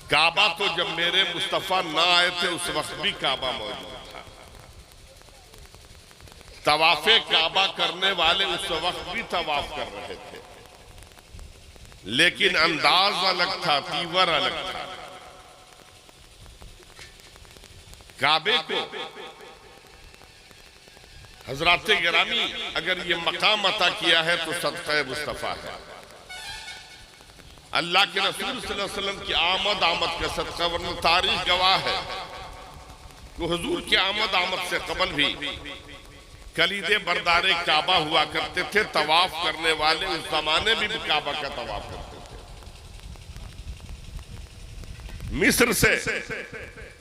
काबा तो जब मेरे मुस्तफा ना आए थे उस वक्त भी काबा मौजूद था। तवाफे काबा करने वाले उस वक्त भी तवाफ कर रहे थे, लेकिन अंदाज अलग था, तीवर अलग था। काबे को हजरात गिरामी अगर ये मकाम अता किया है तो सदक़े मुस्तफा है। अल्लाह के रसूल सल्लल्लाहु अलैहि वसल्लम की आमद का सदका, वरना तारीख गवाह है कि हुजूर की आमद से कबल भी कलीदे बरदारे काबा हुआ करते थे। तवाफ करने वाले उस जमाने में भी काबा का तवाफ करते थे। मिस्र से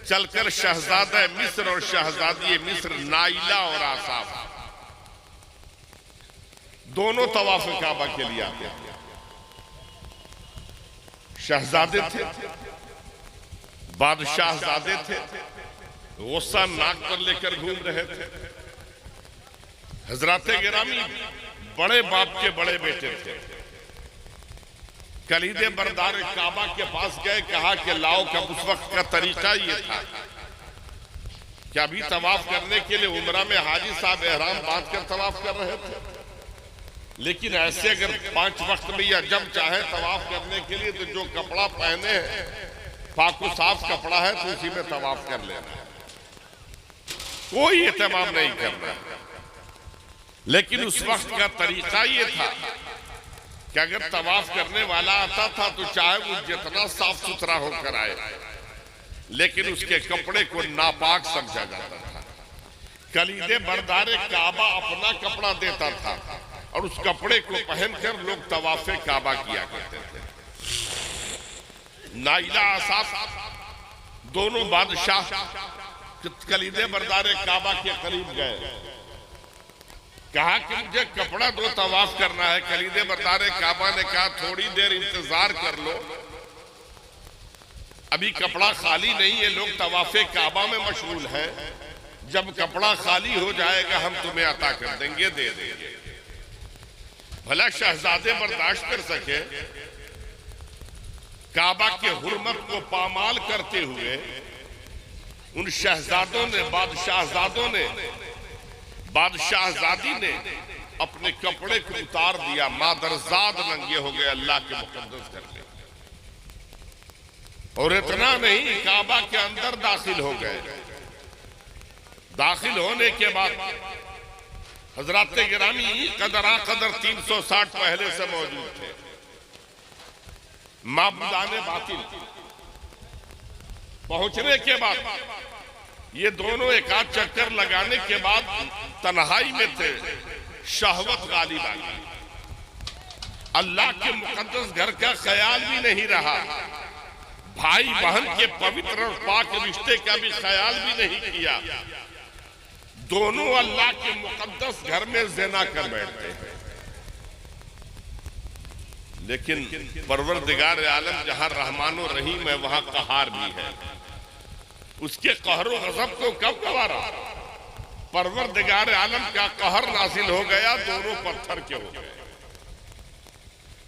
चलकर शहजादा मिस्र और शहजादी मिस्र नाइला और आसाफ दोनों तवाफ काबा के लिए आते थे। शहजादे थे, बादशाहजादे थे, गुस्सा नाक पर लेकर घूम रहे थे। हजरात गिरामी बड़े बाप के बड़े बेटे थे। कलीदे बरदार काबा के पास गए, कहा कि लाओ। का उस वक्त का तरीका ये था कि अभी तवाफ करने के लिए उम्रा में हाजी साहब एहराम बांध कर तवाफ कर रहे थे, लेकिन ऐसे अगर 5 वक्त में या जब चाहे तवाफ करने के लिए तो जो कपड़ा पहने हैं पाको साफ कपड़ा है तो उसी में तवाफ कर लेना है, कोई एहतमाम नहीं करना। लेकिन उस वक्त का तरीका ये था कि अगर तवाफ करने वाला आता था तो चाहे वो जितना साफ सुथरा होकर आए, लेकिन उसके कपड़े को नापाक समझा जाता था। कलीदे बरदारे काबा अपना कपड़ा देता था और उस कपड़े को पहनकर लोग तवाफे काबा किया करते थे। नाइला आसाफ दोनों बादशाह कलीदे बरदारे काबा के करीब गए, कहा कि मुझे कपड़ा दो, तवाफ करना है। कलीदे बरदारे काबा ने कहा थोड़ी देर इंतजार कर लो, अभी कपड़ा खाली नहीं है, लोग तवाफे काबा में मशगूल हैं। जब कपड़ा खाली हो जाएगा हम तुम्हें अता कर देंगे, दे देंगे। भला शहजादे बर्दाश्त कर सके। काबा के हुर्मत को पामाल करते हुए उन शहजादों ने, बादशाहजादी ने अपने कपड़े को उतार दिया। मादरजाद नंगे हो गए अल्लाह के मुकद्दस घर में। और इतना नहीं, काबा के अंदर दाखिल हो गए। दाखिल होने के बाद हजरात गिरामी कदरा 360 पहले से मौजूद थे। माबूदाने बातिल पहुंचने के बाद ये दोनों एक आध चक्कर लगाने के बाद तन्हाई में थे। शहवत गालिब आ गई। अल्लाह के मुकद्दस घर का ख्याल भी नहीं रहा, भाई बहन के पवित्र और पाक रिश्ते का भी ख्याल भी नहीं किया। दोनों अल्लाह के मुकद्दस घर में ज़िना कर बैठते हैं। लेकिन परवरदिगार आलम जहां रहमान और रहीम है वहां कहार भी है। उसके कहर और गज़ब को कब गवारा? परवरदिगार आलम का कहर नाजिल हो गया, दोनों पत्थर के हो गए,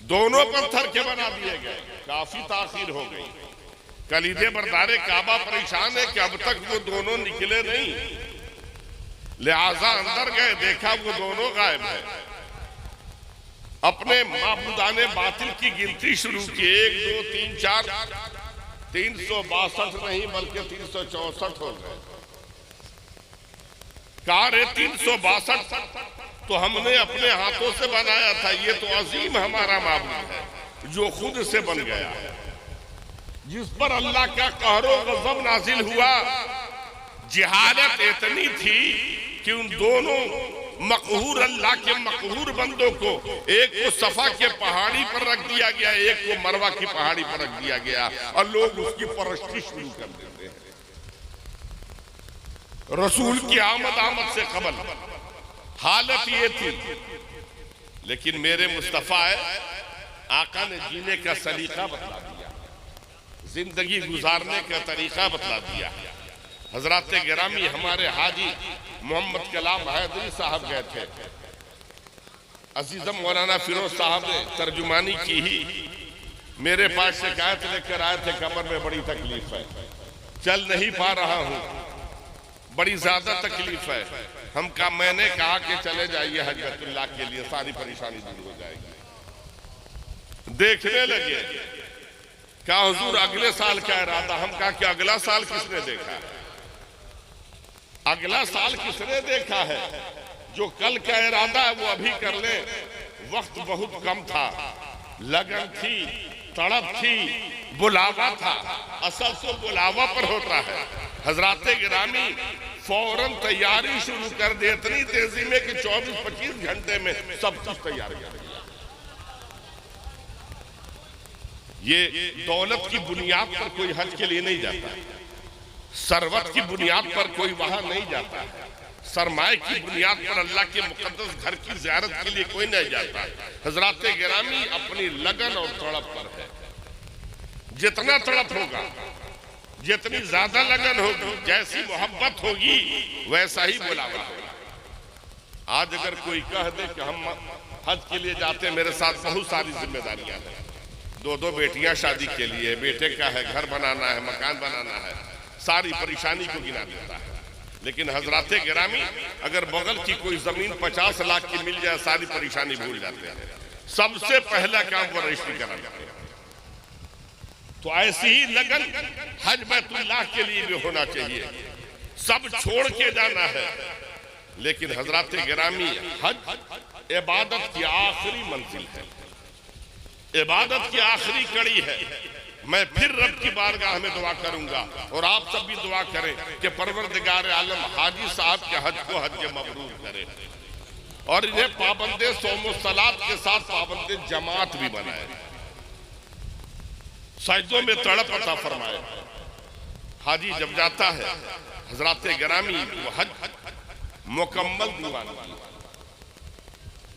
दोनों पत्थर के बना दिए गए। काफी ताखीर हो गई। कलीदे बरदारे काबा परेशान है कि अब तक वो दोनों निकले नहीं, लिहाजा अंदर गए, देखा वो दोनों गायब है। अपने माबूदाने बातिल की गिनती शुरू की। 1 2 3 4 362 नहीं बल्कि 364 हो गए। कार 362 तो हमने अपने हाथों से बनाया था। ये तो अजीम हमारा माबूद है जो खुद से बन गया है, जिस पर अल्लाह का कहरो गज़ब नाजिल हुआ। जिहालत इतनी थी कि उन दोनों मकहूर अल्लाह के मकहूर बंदों को, एक को सफा के पहाड़ी पर रख दिया गया, एक को मरवा की पहाड़ी पर रख दिया गया, और लोग उसकी परस्ती शुरू कर देते हैं। रसूल की आमद से कबल हालत ये थी। लेकिन मेरे मुस्तफा आका ने जीने का सलीका बतला दिया, जिंदगी गुजारने का तरीका बतला दिया। हजरात गिरामी हमारे हाजी मोहम्मद कलाम हैदरी साहब गए थे। अजीजम मौलाना फिरोज साहब ने तर्जुमानी की ही मेरे पास शिकायत लेकर आए थे, कमर में बड़ी तकलीफ है, चल नहीं पा रहा हूं, बड़ी ज्यादा तकलीफ है। मैंने कहा कि चले जाइए हज बैतुल्लाह के लिए, सारी परेशानी दूर हो जाएगी। देखने लगे, कहा हुजूर अगले साल क्या इरादा? हम कहा कि अगला साल किसने देखा है? अगला साल किसने देखा है? जो कल का इरादा है वो अभी कर ले। वक्त बहुत कम था, लगन थी, तड़प थी, बुलावा था। असल तो बुलावा पर होता है। हजराते गिरामी फौरन तैयारी शुरू कर दी, इतनी तेजी में कि 24-25 घंटे में सब कुछ तैयार कर दिया। ये दौलत की बुनियाद पर कोई हज के लिए नहीं जाता, सरवत की बुनियाद पर कोई वहां नहीं जाता, सरमाए की बुनियाद पर अल्लाह के मुकद्दस घर की ज़ियारत के लिए कोई नहीं जाता। हजराते गिरामी अपनी लगन और तड़प पर है। जितना तड़प होगा, जितनी ज्यादा लगन होगी, जैसी मोहब्बत होगी, वैसा ही बुलावा होगा। आज अगर कोई कह दे कि हम हज के लिए जाते, मेरे साथ बहुत सारी जिम्मेदारियां हैं, 2 बेटियां शादी के लिए, बेटे का है, घर बनाना है, मकान बनाना है, सारी परेशानी को गिना देता है। लेकिन हजराते गिरामी अगर बगल की कोई जमीन 50 लाख की मिल जाए, सारी परेशानी भूल जाते हैं। सबसे पहला काम वो रजिस्ट्री कराते हैं। तो ऐसी ही लगन हज बैतुल्लाह के लिए भी होना चाहिए। सब छोड़ के जाना है। लेकिन हजराते गिरामी हज इबादत की आखिरी मंजिल है, इबादत की आखिरी कड़ी है। मैं फिर रब की बारगाह में दुआ करूंगा और आप सब भी दुआ करें कि परवरदिगार आलम हाजी साहब के हज को हज मबरूर करे और इन्हें पाबंदे सोमो सलात के साथ पाबंदे जमात भी बनाए, सजदों में तड़प अता फरमाए। हाजी जब जाता है हजराते गिरामी वो हज मुकम्मल दीवानगी।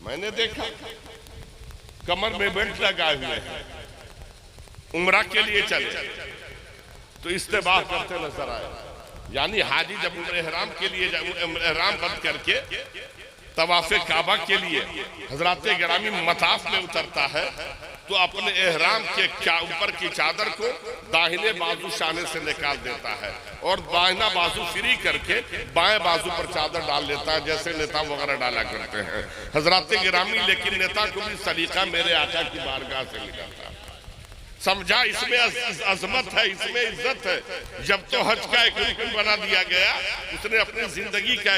मैंने देखा कमर में बेल्ट लगाए हुए हैं, उम्रा के लिए चले तो इस्तेबाह करते नजर आए। यानी हाजी जब एहराम के लिए एहराम बंद करके तवाफे काबा के लिए हजराते गिरामी मताफ में उतरता है तो अपने एहराम के ऊपर की चादर को दाहिने बाजू शाने से निकाल देता है और दाहिना बाजू फ्री करके बाएं बाजू पर चादर डाल लेता है, जैसे नेता वगैरह डाला करते हैं हजराते गिरामी। लेकिन नेता को भी सलीका मेरे आका की बारगाह से निकलता है। समझा इसमें अजमत है, इसमें इज्जत है। जब तो हज का एक रुकन बना दिया गया, उसने अपनी जिंदगी का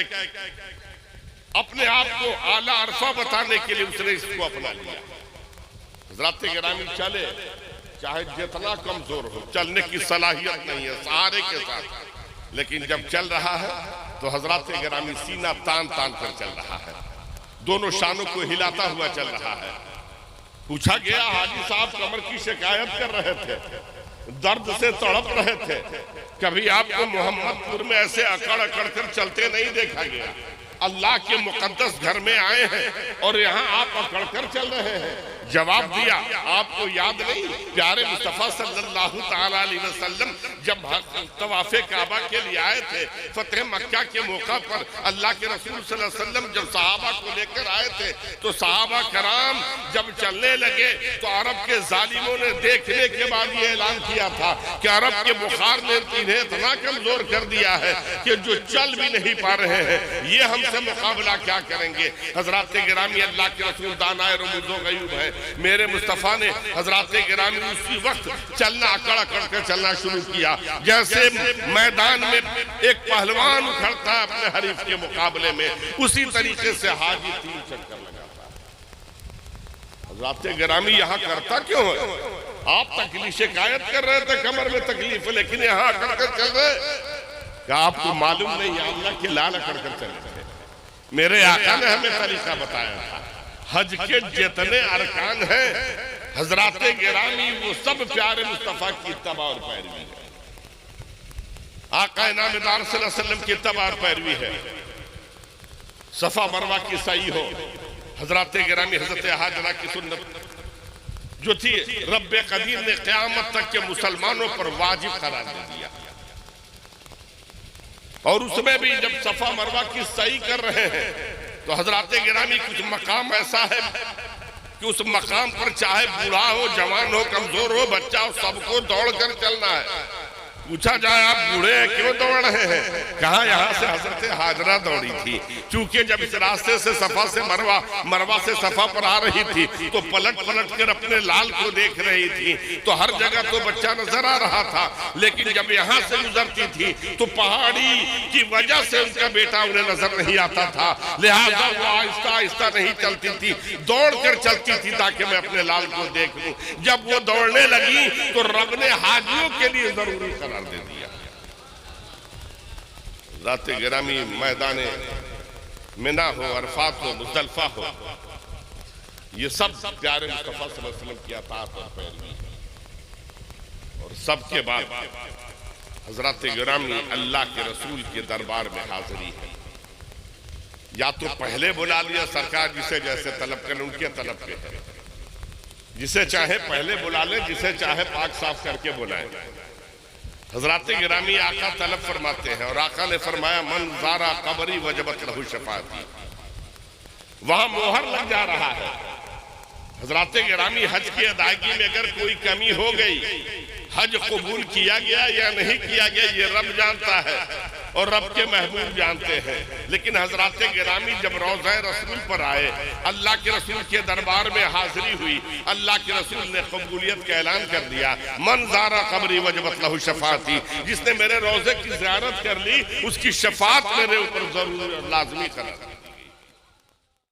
अपने आप को आला अरफा बताने के लिए उसने इसको अपना लिया। हजराते गिरामी चले, चाहे जितना कमजोर हो, चलने की सलाहियत नहीं है सहारे के साथ, लेकिन जब चल रहा है तो हजराते गिरामी सीना तान तान कर चल रहा है, दोनों शानों को हिलाता हुआ चल रहा है। पूछा गया, हाजी साहब कमर की शिकायत कर रहे थे, दर्द से तड़प रहे थे, कभी आपको मोहम्मदपुर में ऐसे अकड़ अकड़ कर चलते नहीं देखा गया। अल्लाह के मुकद्दस घर में आए हैं और यहाँ आप अकड़ कर चल रहे हैं। जवाब दिया, आपको याद नहीं प्यारे मुस्तफा सल्लल्लाहु ताला अलैहि वसल्लम जब तवाफे काबा के लिए आए थे फतेह मक्का के मौका पर, अल्लाह के रसूल सल्लल्लाहु अलैहि वसल्लम जब सहाबा को लेकर आए थे तो सहाबा कराम जब चलने लगे तो अरब के जालिमों ने देखने के बाद ये ऐलान किया था कि अरब के बुखार ने इन्हें इतना कमजोर कर दिया है कि जो चल भी नहीं पा रहे हैं, ये हमसे मुकाबला क्या करेंगे। हजराते गिरामी अल्लाह के रसूल दानाए रुमूज़ो गयूब है, मेरे मुस्तफा ने हजराते गिरामी उसी वक्त चलना अकड़ अकड़ कर चलना शुरू किया जैसे मैदान में एक पहलवान उखड़ता है अपने हरीफ के मुकाबले में, उसी तरीके से हाजी 3 चक्कर लगाता है। हजराते गिरामी यहाँ करता क्यों है? आप तकलीफ शिकायत कर रहे थे कमर में तकलीफ है, लेकिन यहाँ अकड़ कर चल रहे। क्या आपको मालूम नहीं अल्लाह के लाल अकड़ कर चल रहे? मेरे आका ने हमें तरीका बताया था। हज के जितने अरकान हैं हजराते गिरामी वो सब प्यारे मुस्तफा की इत्तबा और पैरवी है, आका नामदार सल्लल्लाहु अलैहि वसल्लम की इत्तबा और पैरवी है। सफा मरवा की सही हो, हजराते गिरामी हजरत हाजरा की सुन्नत जो थी रब्बे कदीर ने क़यामत तक के मुसलमानों पर वाजिब करार दे दिया। और उसमें भी जब सफा मरवा की सही कर रहे हैं तो हजराते गिरामी कुछ मकाम ऐसा है कि कि उस मकाम पर चाहे बूढ़ा हो, जवान हो, कमजोर हो, बच्चा हो, सबको दौड़ कर चलना है। पूछा जाए आप बूढ़े हैं क्यों दौड़ रहे हैं? कहा यहाँ से हजरत हाजरा दौड़ी थी, क्योंकि जब इस रास्ते से सफा से मरवा, मरवा से सफा पर आ रही थी तो पलट पलट कर अपने लाल को देख रही थी। तो हर जगह तो बच्चा नजर आ रहा था, लेकिन जब यहाँ से गुजरती थी तो पहाड़ी की वजह से उनका बेटा उन्हें नजर नहीं आता था, लिहाजा वो आहिस्ता आहिस्ता नहीं चलती थी, दौड़ कर चलती थी ताकि मैं अपने लाल को देख लूं। जब वो दौड़ने लगी तो रब ने हाजियों के लिए जरूरी करार दे दिया। रात गिरामी मैदान मिना हो, अरफात हो, मुज़दलिफा हो, ये सब प्यारे मुस्तफा सल्लल्लाहु अलैहि वसल्लम की अताअत और पैरवी। और सबके बाद हजरत गिरामी अल्लाह के रसूल के दरबार में हाजिरी है। या तो पहले बुला लिया सरकार, जिसे जैसे तलब करें उनके तलब पे है, जिसे चाहे पहले बुला ले, जिसे चाहे पाक साफ करके बुलाए। हजरत गिरामी आका तलब फरमाते हैं और आका ने फरमाया मन ज़ारा कबरी वजबत लहू शफाअती। वहां मोहर लग जा रहा है। हजरत गिरामी हज की अदायगी में अगर कोई कमी हो गई, हज कबूल किया गया या नहीं किया गया ये रब जानता है और रब के महबूब जानते हैं। लेकिन हजरत गिरामी जब रोज़ा रसूल पर आए, अल्लाह के रसूल के दरबार में हाजिरी हुई, अल्लाह के रसूल ने कबूलियत का ऐलान कर दिया, मन ज़ारा कबरी वजबत लहू शफाअती। जिसने मेरे रोज़े की ज़ियारत कर ली उसकी शफाअत मेरे ऊपर जरूर लाजमी करार।